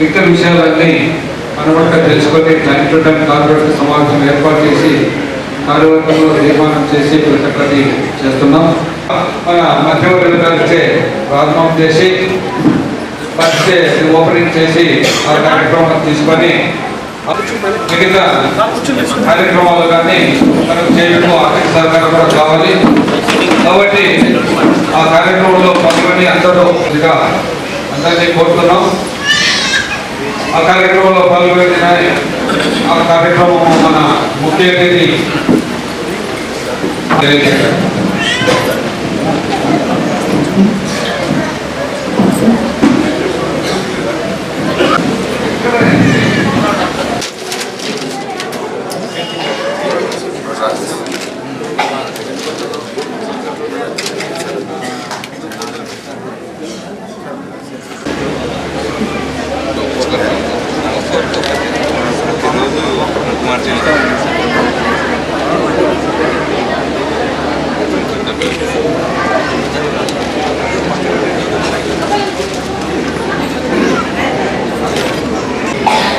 మిగతా విషయాలన్నీ మనమంతా తెలుసుకొని దాని చూడడానికి కార్పొరేషన్ సమావేశం ఏర్పాటు చేసి కార్యవర్గంలో తీర్మానం చేసి ప్రతి ఒక్కటి చేస్తున్నాం. మన మధ్యవర్గ కలిసే ప్రారంభం చేసి ఫస్ట్ ఓపెనింగ్ చేసి ఆ కార్యక్రమం తీసుకొని మిగతా కార్యక్రమాలు కానీ మనకు చేయడం ఆర్థిక సహకారం కూడా కావాలి. కాబట్టి ఆ కార్యక్రమంలో పాల్గొని అందరినీ కోరుతున్నాం. ఆ కార్యక్రమంలో పాల్గొన్న ఆ కార్యక్రమం మన ముఖ్య అతిథి తెలియజేశారు.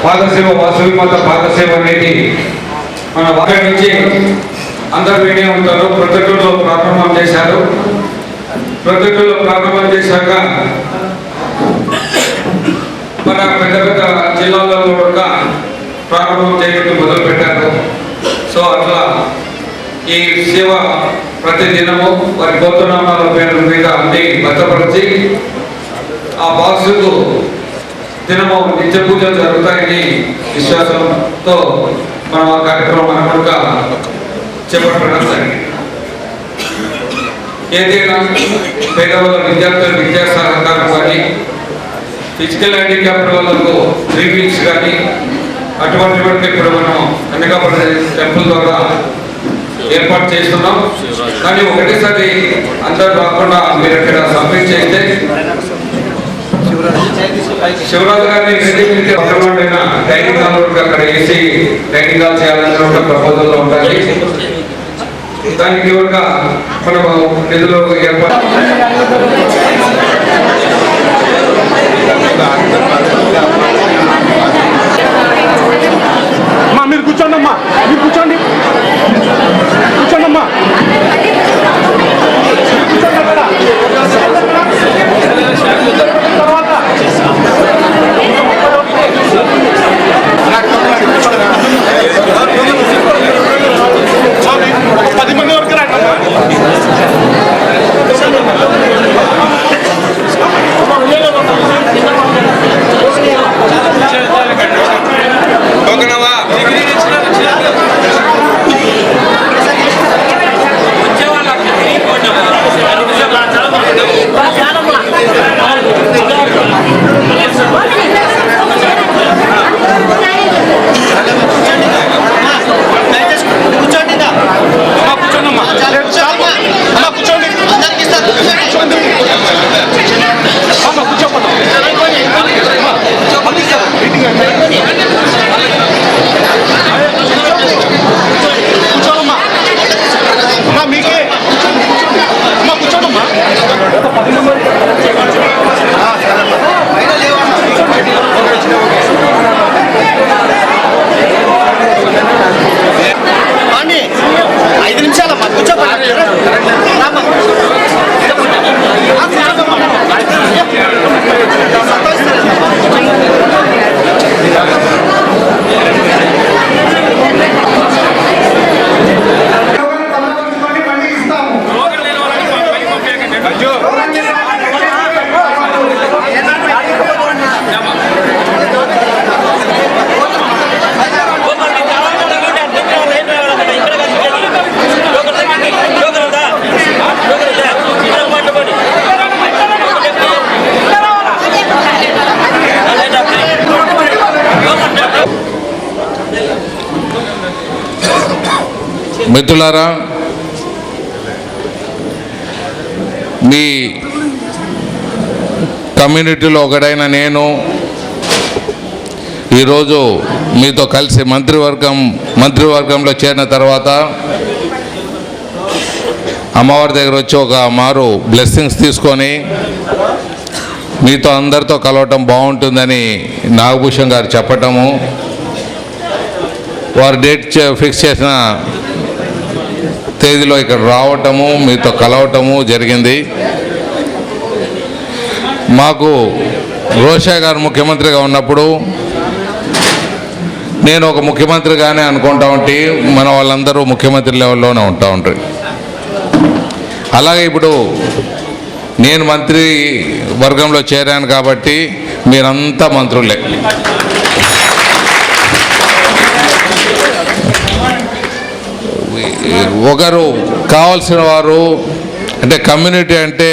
పాదసేవ వాసవి మాత పాదసేవ అనేది మన వారి నుంచి అందరూ వినే ఉంటారు. ప్రొజెక్టులో ప్రారంభం చేశారు. ప్రొజెక్టులో ప్రారంభం చేశాక మన పెద్ద పెద్ద జిల్లాల్లో కూడా ప్రారంభం చేయడం మొదలు పెట్టారు. సో అట్లా ఈ సేవ ప్రతి దినము వారి గోత్రనామాల పేరు మీద అన్ని భద్రపరిచి ఆ బాక్సుకు దినము నిత్య పూజలు జరుగుతాయని విశ్వాసంతో మనం ఆ కార్యక్రమం అనుకుంటా చేపట్టడం జరిగింది. ఏదైనా పేదవాళ్ళ విద్యార్థుల విద్యా సహకారం కానీ ఫిజికల్ హ్యాండిక్యాప్డ్ వాళ్ళకు 3 వీక్స్ కానీ అటువంటి ఇప్పుడు మనం కన్యకాపురం టెంపుల్ ద్వారా ఏర్పాటు చేస్తున్నాం. కానీ ఒకటేసారి అందరూ రాకుండా మీరు ఇక్కడ సబ్మిట్ చేస్తే శివరాజు గారిని డైనింగ్ హాల్ అక్కడ వేసి డైనింగ్ హాల్ చేయాలని ఒక ప్రపోజల్లో ఉండాలి. దానికి ఒక మనము నిధులు ఏర్పాటు మీరు కూర్చోండి అమ్మా, మీరు కూర్చోండి కూర్చోండి అమ్మా. తర్వాత మిత్రులారా, మీ కమ్యూనిటీలో ఒకడైన నేను ఈరోజు మీతో కలిసి మంత్రివర్గంలో చేరిన తర్వాత అమ్మవారి దగ్గర వచ్చి ఒక మారు బ్లెస్సింగ్స్ తీసుకొని మీతో అందరితో కలవటం బాగుంటుందని నాగభూషణ్ గారు చెప్పటము, వారు డేట్ ఫిక్స్ చేసిన తేదీలో ఇక్కడ రావటము, మీతో కలవటము జరిగింది. మాకు రోషా గారు ముఖ్యమంత్రిగా ఉన్నప్పుడు నేను ఒక ముఖ్యమంత్రిగానే అనుకుంటా ఉంటే మన వాళ్ళందరూ ముఖ్యమంత్రి లెవెల్లోనే ఉంటా ఉంటారు. అలాగే ఇప్పుడు నేను మంత్రి వర్గంలో చేరాను కాబట్టి మీరంతా మంత్రులే. ఒకరు కావాల్సిన వారు అంటే కమ్యూనిటీ అంటే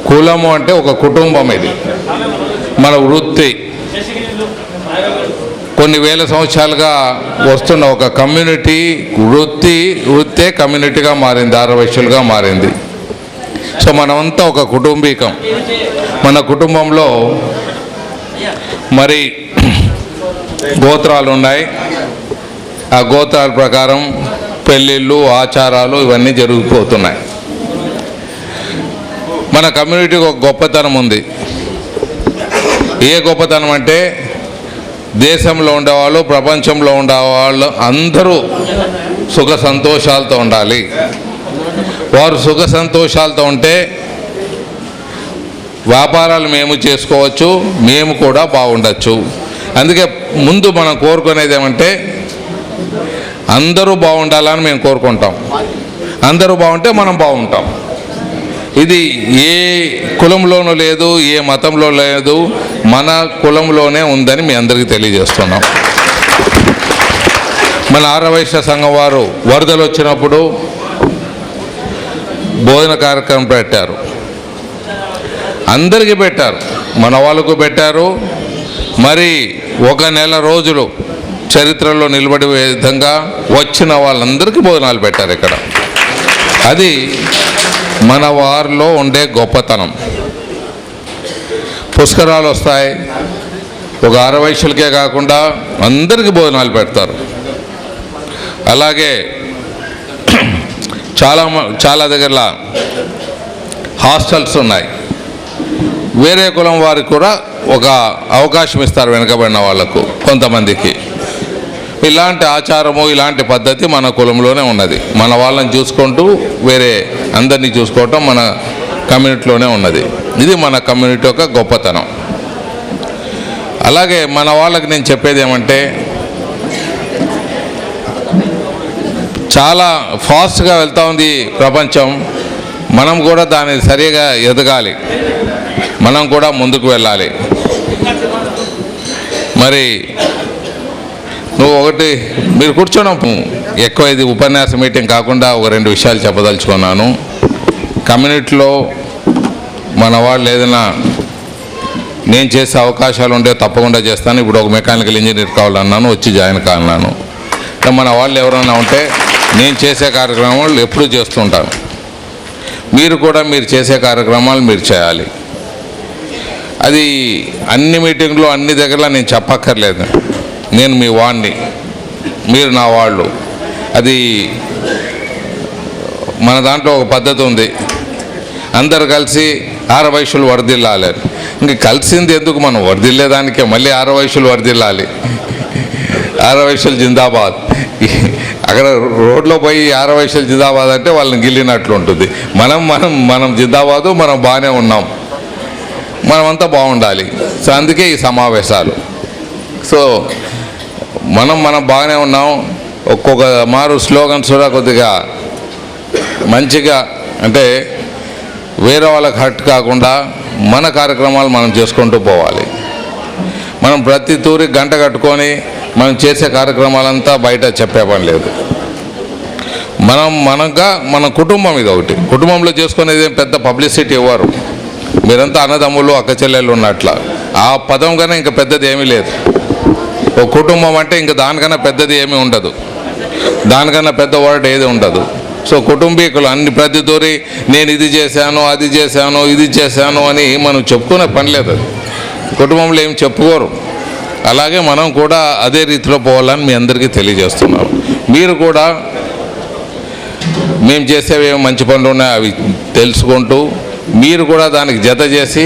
కులము అంటే ఒక కుటుంబం. ఇది మన వృత్తి, కొన్ని వేల సంవత్సరాలుగా వస్తున్న ఒక కమ్యూనిటీ వృత్తే కమ్యూనిటీగా మారింది, ఆర్యవైశ్యులుగా మారింది. సో మనమంతా ఒక కుటుంబీకం. మన కుటుంబంలో మరి గోత్రాలు ఉన్నాయి. ఆ గోత్రాల ప్రకారం పెళ్ళిళ్ళు, ఆచారాలు ఇవన్నీ జరిగిపోతున్నాయి. మన కమ్యూనిటీకి ఒక గొప్పతనం ఉంది. ఏ గొప్పతనం అంటే దేశంలో ఉండేవాళ్ళు, ప్రపంచంలో ఉండేవాళ్ళు అందరూ సుఖ సంతోషాలతో ఉండాలి. వారు సుఖ సంతోషాలతో ఉంటే వ్యాపారాలు మేము చేసుకోవచ్చు, మేము కూడా బాగుండొచ్చు. అందుకే ముందు మనం కోరుకునేది ఏమంటే అందరూ బాగుండాలని మేము కోరుకుంటాం. అందరూ బాగుంటే మనం బాగుంటాం. ఇది ఏ కులంలోనూ లేదు, ఏ మతంలో లేదు, మన కులంలోనే ఉందని మీ అందరికీ తెలియజేస్తున్నాం. మన ఆర్యవైశ్య సంఘం వారు వరదలు వచ్చినప్పుడు భోజన కార్యక్రమం పెట్టారు. అందరికీ పెట్టారు, మన వాళ్ళకు పెట్టారు. మరి 1 నెల రోజులు చరిత్రలో నిలబడే విధంగా వచ్చిన వాళ్ళందరికీ భోజనాలు పెట్టారు ఇక్కడ. అది మన వారిలో ఉండే గొప్పతనం. పుష్కరాలు వస్తాయి, ఒక ఆర్యవైశ్యులకే కాకుండా అందరికీ భోజనాలు పెడతారు. అలాగే చాలా దగ్గర హాస్టల్స్ ఉన్నాయి. వేరే కులం వారికి కూడా ఒక అవకాశం ఇస్తారు వెనుకబడిన వాళ్లకు కొంతమందికి. ఇలాంటి ఆచారము, ఇలాంటి పద్ధతి మన కులంలోనే ఉన్నది. మన వాళ్ళని చూసుకుంటూ వేరే అందరినీ చూసుకోవటం మన కమ్యూనిటీలోనే ఉన్నది. ఇది మన కమ్యూనిటీ యొక్క గొప్పతనం. అలాగే మన వాళ్ళకి నేను చెప్పేది ఏమంటే చాలా ఫాస్ట్గా వెళ్తూ ఉంది ప్రపంచం. మనం కూడా దాన్ని సరిగా ఎదగాలి, మనం కూడా ముందుకు వెళ్ళాలి. మరి మీరు కూర్చోడం ఎక్కువ, ఇది ఉపన్యాస మీటింగ్ కాకుండా ఒక 2 విషయాలు చెప్పదలుచుకున్నాను. కమ్యూనిటీలో మన వాళ్ళు ఏదైనా నేను చేసే అవకాశాలు ఉంటే తప్పకుండా చేస్తాను. ఇప్పుడు ఒక మెకానికల్ ఇంజనీర్ కావాలన్నాను, వచ్చి జాయిన్ కావాలన్నాను. మన వాళ్ళు ఎవరైనా ఉంటే నేను చేసే కార్యక్రమాలు ఎప్పుడూ చేస్తుంటాను. మీరు కూడా మీరు చేసే కార్యక్రమాలు మీరు చేయాలి. అది అన్ని మీటింగ్లో అన్ని దగ్గర నేను చెప్పక్కర్లేదు. నేను మీ వాడిని, మీరు నా వాళ్ళు. అది మన దాంట్లో ఒక పద్ధతి ఉంది, అందరు కలిసి ఆర్యవైశ్యులు వర్ధిల్లాలి. ఇంక కలిసింది ఎందుకు, మనం వర్ధిల్లేదానికే మళ్ళీ ఆర్యవైశ్యులు వర్ధిల్లాలి. ఆర్యవైశ్యులు జిందాబాద్. అక్కడ రోడ్లో పోయి ఆర్యవైశ్యులు జిందాబాద్ అంటే వాళ్ళని గిల్లినట్లు ఉంటుంది. మనం జిందాబాదు, మనం బాగానే ఉన్నాం, మనమంతా బాగుండాలి. సో అందుకే ఈ సమావేశాలు. సో మనం బాగానే ఉన్నాం. ఒక్కొక్క మారు స్లోగన్స్ కూడా కొద్దిగా మంచిగా, అంటే వేరే వాళ్ళకి హర్ట్ కాకుండా మన కార్యక్రమాలు మనం చేసుకుంటూ పోవాలి. మనం ప్రతి తూరి గంట కట్టుకొని మనం చేసే కార్యక్రమాలంతా బయట చెప్పే పని లేదు. మన కుటుంబం ఇది ఒకటి. కుటుంబంలో చేసుకునేది ఏం పెద్ద పబ్లిసిటీ ఇవ్వరు. మీరంతా అన్నదమ్ములు, అక్క చెల్లెళ్ళు ఉన్నట్ల. ఆ పదం కన్నా ఇంకా పెద్దది ఏమీ లేదు. ఒక కుటుంబం అంటే ఇంకా దానికన్నా పెద్దది ఏమీ ఉండదు. దానికన్నా పెద్ద వర్డ్ ఏది ఉండదు. సో కుటుంబీకులు అన్ని ప్రతి తోరి నేను ఇది చేశాను, అది చేశాను, ఇది చేశాను అని మనం చెప్పుకునే పని లేదు. అది కుటుంబంలో ఏం చెప్పుకోరు. అలాగే మనం కూడా అదే రీతిలో పోవాలని మీ అందరికీ తెలియజేస్తున్నాం. మీరు కూడా మేము చేసేవి ఏమి మంచి పనులు ఉన్నాయో అవి తెలుసుకుంటూ మీరు కూడా దానికి జత చేసి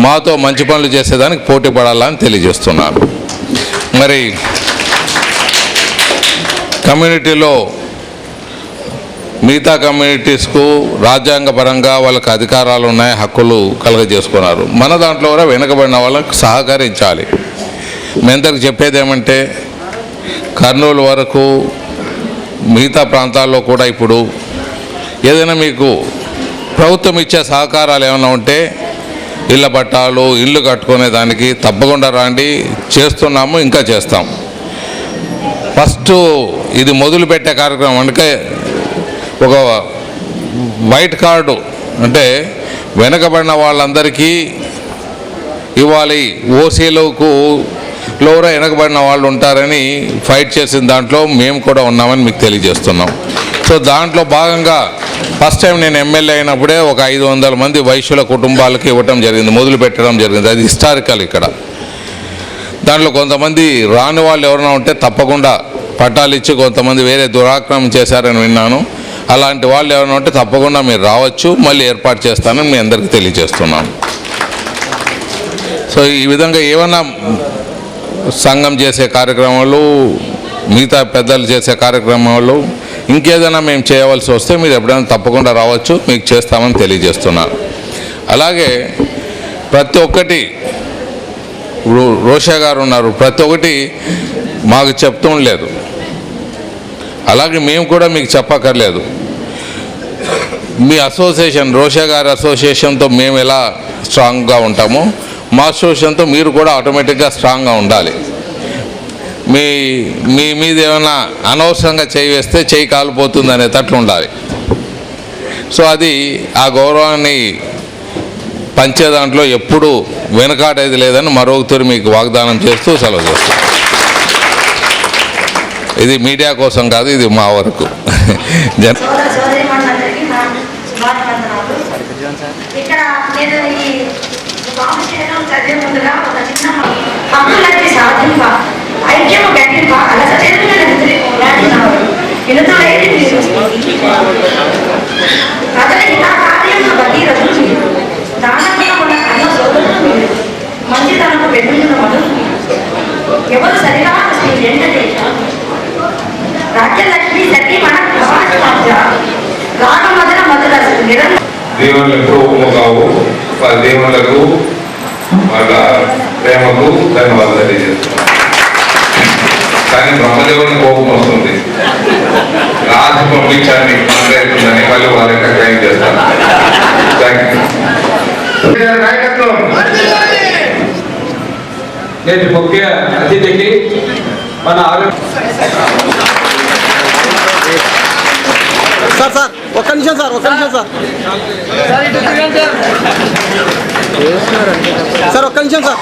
మాతో మంచి పనులు చేసేదానికి పోటీ పడాలని తెలియజేస్తున్నాను. మరి కమ్యూనిటీలో మిగతా కమ్యూనిటీస్కు రాజ్యాంగపరంగా వాళ్ళకి అధికారాలు ఉన్నాయి, హక్కులు కలుగజేసుకున్నారు. మన దాంట్లో కూడా వెనుకబడిన వాళ్ళకి సహకరించాలి. మీ అందరికి చెప్పేది ఏమంటే కర్నూలు వరకు మిగతా ప్రాంతాల్లో కూడా ఇప్పుడు ఏదైనా మీకు ప్రభుత్వం ఇచ్చే సహకారాలు ఏమైనా ఉంటే ఇళ్ళ పట్టాలు, ఇల్లు కట్టుకునే దానికి తప్పకుండా రండి. చేస్తున్నాము, ఇంకా చేస్తాం. ఫస్ట్ ఇది మొదలుపెట్టే కార్యక్రమం అంటే ఒక వైట్ కార్డు అంటే వెనకబడిన వాళ్ళందరికీ ఇవ్వాలి. ఓసీలకు లోరా వెనకబడిన వాళ్ళు ఉంటారని ఫైట్ చేసిన దాంట్లో మేము కూడా ఉన్నామని మీకు తెలియజేస్తున్నాం. సో దాంట్లో భాగంగా ఫస్ట్ టైం నేను ఎమ్మెల్యే అయినప్పుడే ఒక 500 మంది వైశ్యుల కుటుంబాలకి ఇవ్వటం జరిగింది, మొదలు పెట్టడం జరిగింది. అది హిస్టారికల్. ఇక్కడ దాంట్లో కొంతమంది రాని వాళ్ళు ఎవరైనా ఉంటే తప్పకుండా పట్టాలు ఇచ్చి, కొంతమంది వేరే దురాక్రమం చేశారని విన్నాను. అలాంటి వాళ్ళు ఎవరైనా ఉంటే తప్పకుండా మీరు రావచ్చు, మళ్ళీ ఏర్పాటు చేస్తానని మీ అందరికీ తెలియజేస్తున్నాను. సో ఈ విధంగా ఏమన్నా సంఘం చేసే కార్యక్రమాలు, మిగతా పెద్దలు చేసే కార్యక్రమాలు, ఇంకేదైనా మేము చేయవలసి వస్తే మీరు ఎప్పుడైనా తప్పకుండా రావచ్చు, మీకు చేస్తామని తెలియజేస్తున్నాను. అలాగే ప్రతి ఒక్కటి రోషా గారు ఉన్నారు, ప్రతి ఒక్కటి మాకు చెప్తూ లేదు. అలాగే మేము కూడా మీకు చెప్పక్కర్లేదు. మీ అసోసియేషన్, రోషా గారి అసోసియేషన్తో మేము ఎలా స్ట్రాంగ్గా ఉంటామో మా అసోసియేషన్తో మీరు కూడా ఆటోమేటిక్గా స్ట్రాంగ్గా ఉండాలి. మీ మీద ఏమైనా అనవసరంగా చేయి వేస్తే చేయి కాలిపోతుంది అనేటట్లు ఉండాలి. సో అది ఆ గౌరవాన్ని పంచే దాంట్లో ఎప్పుడు వెనకాడేది లేదని మరొకరు మీకు వాగ్దానం చేస్తూ సెలవు చేస్తాను. ఇది మీడియా కోసం కాదు, ఇది మా వరకు. ఇక్కడ నేను ఈ కాంపిటీషన్ చదివే ముందుగా ఒక చిన్న హక్కులకి సాధింప ఐక్యము గట్టింప అలస చేతులు పోరాడినారు వినుతులైతే మీరు ప్రజల ఇలా కార్యంలో బట్టి రజులు మీరు దానముల అన్న సోదరులు మీరు మంచితనము వెన్నున్న మనులు ఎవరు సరిగా శ్రీ వెంకటేశ రాజ్యలక్ష్మి సతీ మన రాగమదన మధుర నిరంతరం దేవుళ్ళు ఎప్పుడూ కావు. వాళ్ళ దేవుళ్ళకు వాళ్ళ ప్రేమకు ధన్యవాదాలు తెలియజేస్తున్నాం. కానీ బ్రహ్మదేవుని కోపం వస్తుంది, రాజు పంపించాన్ని మాట్లాడుతుందని వాళ్ళు వాళ్ళ యొక్క క్లైమ్ చేస్తారు. నేటి ముఖ్య అతిథికి మన సార్ ఒక్క నిమిషం సార్ ఒక్క నిమిషం సార్ క్యాప్ సార్ ఒక్క నిమిషం సార్.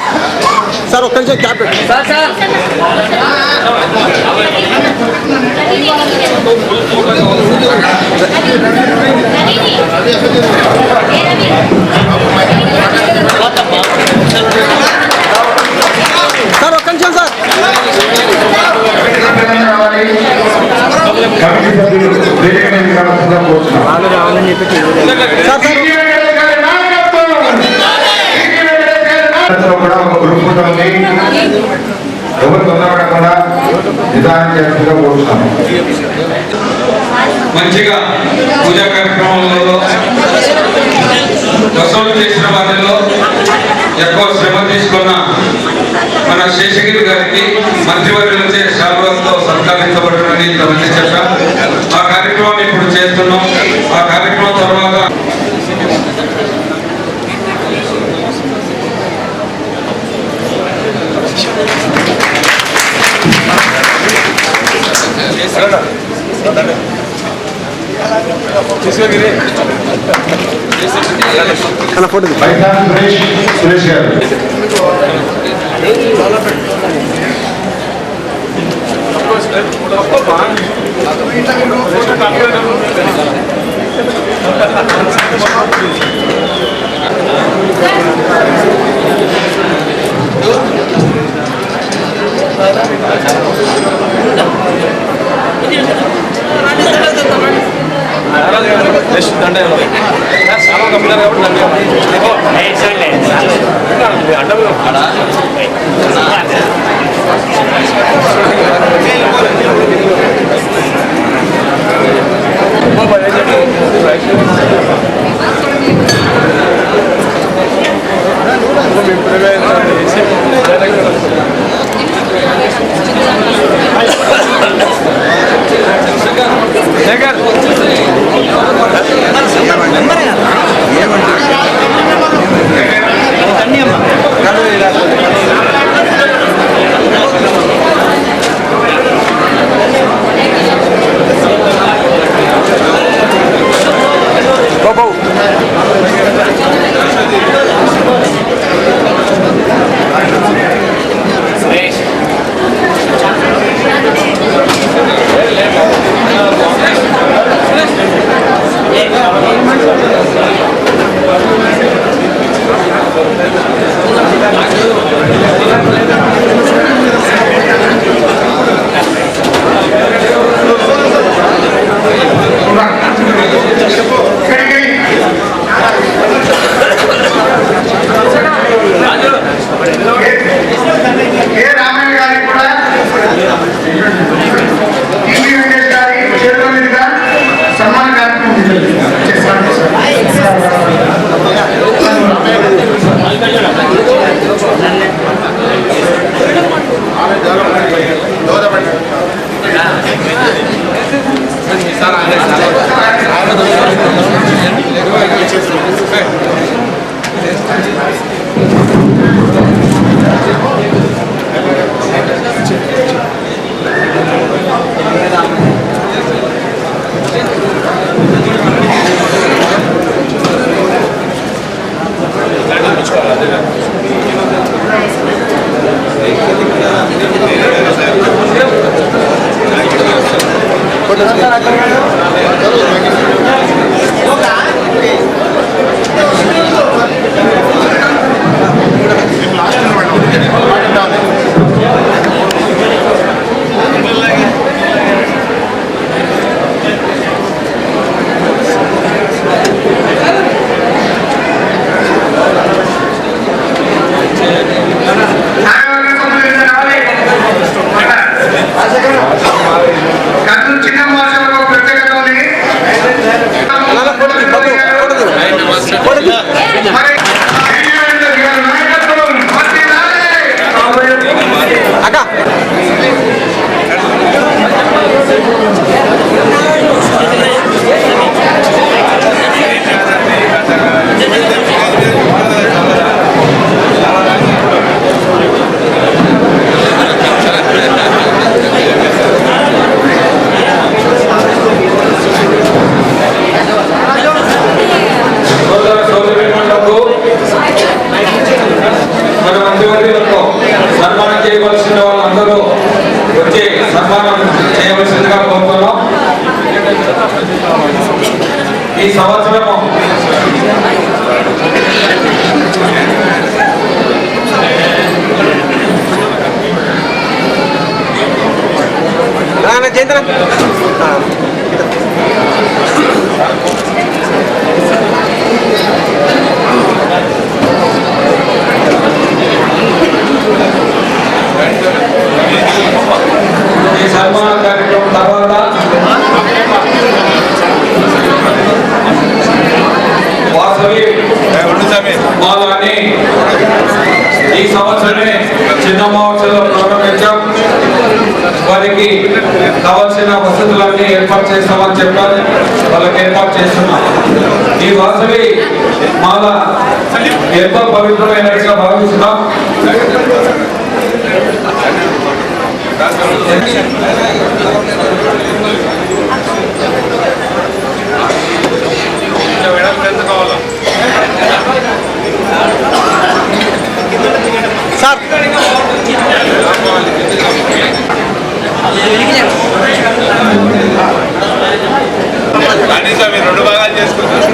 కూడా ఒక గ్రూప్ ఎవరు తొందరపడకుండా నిదానం చేస్తుగా కోరుతున్నాము. మంచిగా పూజా కార్యక్రమాలలో వసూలు చేసిన వారిలో ఎక్కువ శ్రమ తీసుకున్న మన శేషగిరి గారికి మంత్రివర్యులచే శాలువాలతో సత్కరించబడుతుందని ఇంతమంది చెప్పాం. ఆ కార్యక్రమాన్ని ఇప్పుడు చేస్తున్నాం. ఆ కార్యక్రమం తర్వాత సురేష్ గారు కె రామయ్య గారికి కూడా టీవీ వెంకటేష్ గారి చేతుల మీదుగా సన్మాన కార్యక్రమం చేస్తాను. సన్మానం చేయవలసిన వాళ్ళందరూ వచ్చి సన్మానం చేయవలసిందిగా కోరుతున్నాం. ఈ సంవత్సరము ఈ సన్మాన కార్యక్రమం తర్వాత వాసవి మాలని ఈ సంవత్సరమే చిన్న మహోత్సవం ప్రారంభించాం. వారికి కావాల్సిన వసతులన్నీ ఏర్పాటు చేస్తామని చెప్పారు. వాళ్ళకి ఏర్పాటు చేస్తున్నాం. ఈ వాసవి మాల ఎంతో పవిత్రమైనట్టుగా భావిస్తున్నాం. సార్ కనీసం మీరు 2 భాగాలు చేసుకుంటారు.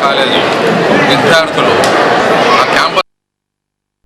కాలేజీ విద్యార్థులు ఆ క్యాంపస్